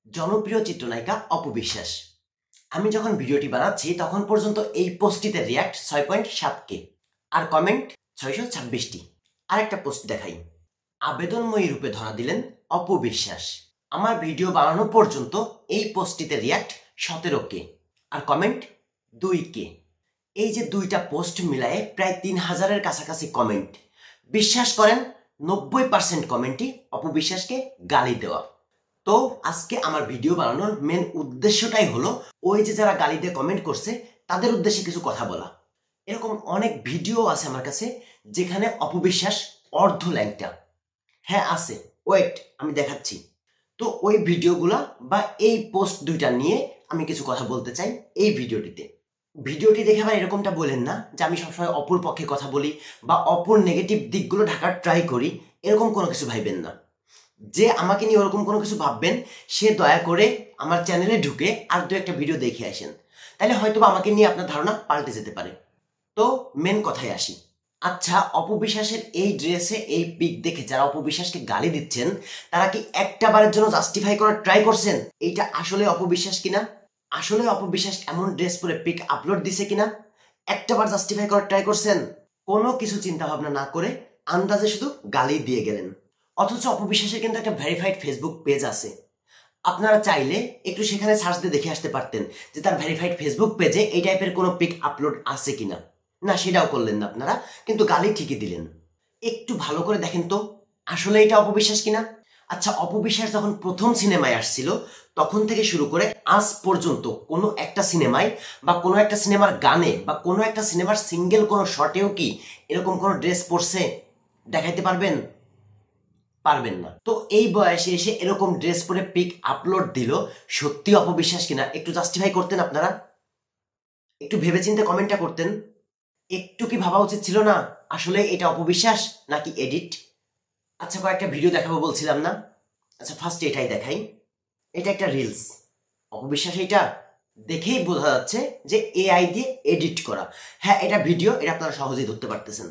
জনপ্রিয় চিত্রনায়িকা অপু বিশ্বাস। আমি যখন ভিডিওটি বানাচ্ছি তখন পর্যন্ত এই পোস্টটিতে রিয়াক্ট 6.7K আর কমেন্ট 626টি। আরেকটা পোস্ট দেখাই। আবেদনময়ী রূপে ধরা দিলেন অপু বিশ্বাস। আমার ভিডিও বানানো পর্যন্ত এই পোস্টটিতে রিয়াক্ট 17K আর কমেন্ট 2K। এই যে দুইটা পোস্ট মিলায়ে প্রায় 3000-এর কাছাকাছি কমেন্ট। বিশ্বাস করেন 90% কমেন্টই অপু বিশ্বাসকে গালি দেওয়া। তো আজকে আমার ভিডিও বানানোর মেন উদ্দেশ্যটাই হলো ওই যে যারা গালি দিয়ে কমেন্ট করছে তাদের উদ্দেশ্যে কিছু কথা বলা। এরকম অনেক ভিডিও আছে আমার কাছে যেখানে অপু বিশ্বাস অর্ধ ল্যাংটা। হ্যাঁ আছে, ওয়েট আমি দেখাচ্ছি। তো ওই ভিডিওগুলা বা এই পোস্ট দুইটা নিয়ে আমি কিছু কথা বলতে চাই এই ভিডিওটিতে। ভিডিওটি দেখে আবার এরকমটা বলেন না যে আমি সবসময় অপুর পক্ষে কথা বলি বা অপুর নেগেটিভ দিকগুলো ঢাকার ট্রাই করি, এরকম কোনো কিছু ভাইবেন না। যে আমাকে নিয়ে ওরকম কোনো কিছু ভাববেন সে দয়া করে আমার চ্যানেলে ঢুকে আর দু একটা ভিডিও দেখে আসেন, তাহলে হয়তো আমাকে নিয়ে আপনার ধারণা পাল্টে যেতে পারে। তো মেন কথায় আসি। আচ্ছা, অপু বিশ্বাসের এই ড্রেসে এই পিক দেখে যারা অপু বিশ্বাসকে গালি দিচ্ছেন তারা কি একটা বারের জন্য জাস্টিফাই করার ট্রাই করছেন এইটা আসলে অপু বিশ্বাস কিনা, আসলে অপু বিশ্বাস এমন ড্রেস পরে পিক আপলোড দিছে কিনা একটা বার জাস্টিফাই করার ট্রাই করছেন? কোনো কিছু চিন্তা ভাবনা না করে আন্দাজে শুধু গালি দিয়ে গেলেন। অথচ অপু বিশ্বাসের কিন্তু একটা ভেরিফাইড ফেসবুক পেজ আছে। আপনারা চাইলে একটু সেখানে সার্চ দিয়ে দেখে আসতে পারতেন যে তার ভেরিফাইড ফেসবুক পেজে এই টাইপের কোনো পিক আপলোড আছে কিনা। না, সেটাও করলেন না আপনারা, কিন্তু গালি ঠিকই দিলেন। একটু ভালো করে দেখেন তো আসলে এটা অপু বিশ্বাস কিনা। আচ্ছা, অপু বিশ্বাস যখন প্রথম সিনেমায় আসছিল তখন থেকে শুরু করে আজ পর্যন্ত কোনো একটা সিনেমায় বা কোনো একটা সিনেমার গানে বা কোনো একটা সিনেমার সিঙ্গেল কোনো শর্টেও কি এরকম কোনো ড্রেস পরছে দেখাইতে পারবেন? পারবেন না। তো এই বয়সে এসে এরকম ড্রেস পরে পিক আপলোড দিল, সত্যি অপু বিশ্বাস কিনা একটু জাস্টিফাই করতেন আপনারা, একটু ভেবেচিন্তে কমেন্টটা করতেন। একটু কি ভাবা উচিত ছিল না আসলে এটা অপু বিশ্বাস নাকি এডিট? আচ্ছা, কয়েকটা ভিডিও দেখাবো বলছিলাম না? আচ্ছা, ফার্স্টে এটাই দেখাই। এটা একটা রিলস। অপু বিশ্বাস এটা দেখেই বোঝা যাচ্ছে যে এআই দিয়ে এডিট করা। হ্যাঁ, এটা ভিডিও, এটা আপনারা সহজেই ধরতে পারতেছেন,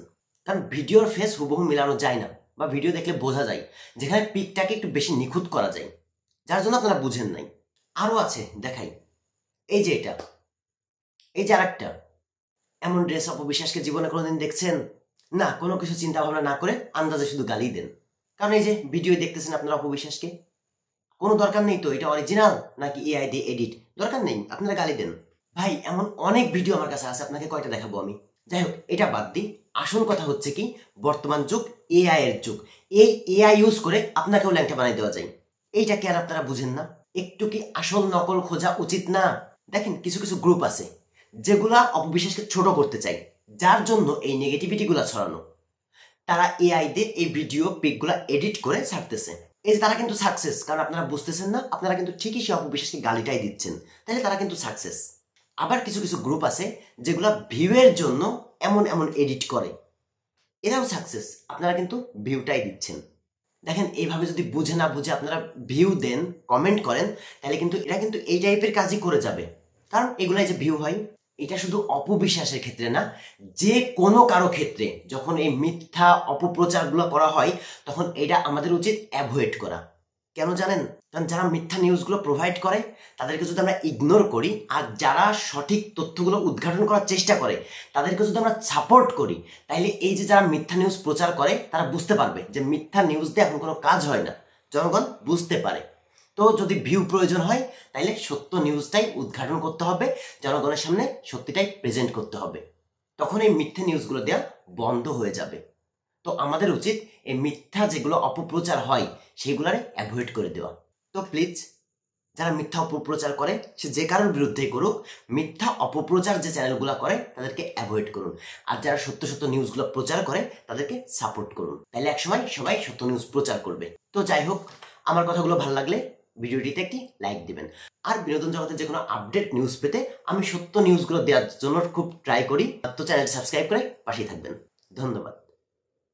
কারণ ভিডিওর ফেস হুবহু মিলানো যায় না, বা ভিডিও দেখলে বোঝা যায় যেখানে পিকটাকে একটু বেশি নিখুঁত করা যায়, যার জন্য আপনারা বুঝেন নাই। আরও আছে, দেখাই। এই যে এটা, এই যে আরেকটা। এমন ড্রেস অপু বিশ্বাসকে জীবনে কোনোদিন দেখছেন? না, কোনো কিছু চিন্তা ভাবনা না করে আন্দাজে শুধু গালি দেন। কারণ এই যে ভিডিও দেখতেছেন আপনারা অপু বিশ্বাসকে, কোনো দরকার নেই তো এটা অরিজিনাল নাকি এআই দিয়ে এডিট, দরকার নেই, আপনারা গালি দেন। ভাই, এমন অনেক ভিডিও আমার কাছে আছে, আপনাকে কয়টা দেখাবো আমি। যাই হোক, এটা বাদ দিই। আসল কথা হচ্ছে কি, বর্তমান যুগ এআই এর যুগ। এই এআই ইউজ করে আপনাকেও ল্যাংটা বানাই দেওয়া যায়। এইটা কি আর আপনারা বুঝেন না? একটু কি আসল নকল খোঁজা উচিত না? দেখেন, কিছু কিছু গ্রুপ আছে যেগুলা অপবিশ্বাসকে ছোট করতে চায়, যার জন্য এই নেগেটিভিটিগুলা ছড়ানো। তারা এআই দিয়ে এই ভিডিও পিকগুলা এডিট করে ছাড়তেছে। এই যে তারা কিন্তু সাকসেস, কারণ আপনারা বুঝতেছেন না, আপনারা কিন্তু ঠিকই সে অপবিশ্বাসকে গালিটাই দিচ্ছেন, তাহলে তারা কিন্তু সাকসেস। আবার কিছু কিছু গ্রুপ আছে যেগুলা ভিউয়ের জন্য এমন এমন এডিট করে, এরাও সাকসেস, আপনারা কিন্তু ভিউটাই দিচ্ছেন। দেখেন, এইভাবে যদি বুঝে না বুঝে আপনারা ভিউ দেন, কমেন্ট করেন, তাহলে কিন্তু এরা কিন্তু এই টাইপের কাজই করে যাবে, কারণ এগুলাই যে ভিউ হয়। এটা শুধু অপবিশ্বাসের ক্ষেত্রে না, যে কোনো কারো ক্ষেত্রে যখন এই মিথ্যা অপপ্রচারগুলো করা হয় তখন এটা আমাদের উচিত অ্যাভয়েড করা। কেন জানেন? কারণ যারা মিথ্যা নিউজগুলো প্রোভাইড করে তাদেরকে যদি আমরা ইগনোর করি, আর যারা সঠিক তথ্যগুলো উদ্ঘাটন করার চেষ্টা করে তাদেরকে যদি আমরা সাপোর্ট করি, তাহলে এই যে যারা মিথ্যা নিউজ প্রচার করে তারা বুঝতে পারবে যে মিথ্যা নিউজ দিয়ে এখন কোনো কাজ হয় না, জনগণ বুঝতে পারে। তো যদি ভিউ প্রয়োজন হয় তাহলে সত্য নিউজটাই উদ্ঘাটন করতে হবে, জনগণের সামনে সত্যিটাই প্রেজেন্ট করতে হবে, তখন এই মিথ্যা নিউজগুলো দেওয়া বন্ধ হয়ে যাবে। তো আমাদের উচিত এই মিথ্যা যেগুলো অপপ্রচার হয় সেগুলারে অ্যাভয়েড করে দেওয়া। তো প্লিজ, যারা মিথ্যা অপপ্রচার করে সে যে কারোর বিরুদ্ধেই করুক, মিথ্যা অপপ্রচার যে চ্যানেলগুলো করে তাদেরকে অ্যাভয়েড করুন, আর যারা সত্য সত্য নিউজগুলো প্রচার করে তাদেরকে সাপোর্ট করুন, তাহলে একসময় সবাই সত্য নিউজ প্রচার করবে। তো যাই হোক, আমার কথাগুলো ভালো লাগলে ভিডিওটিতে একটি লাইক দিবেন। আর বিনোদন জগতের যে কোনো আপডেট নিউজ পেতে আমি সত্য নিউজগুলো দেওয়ার জন্য খুব ট্রাই করি। তো চ্যানেলটি সাবস্ক্রাইব করে পাশেই থাকবেন। ধন্যবাদ।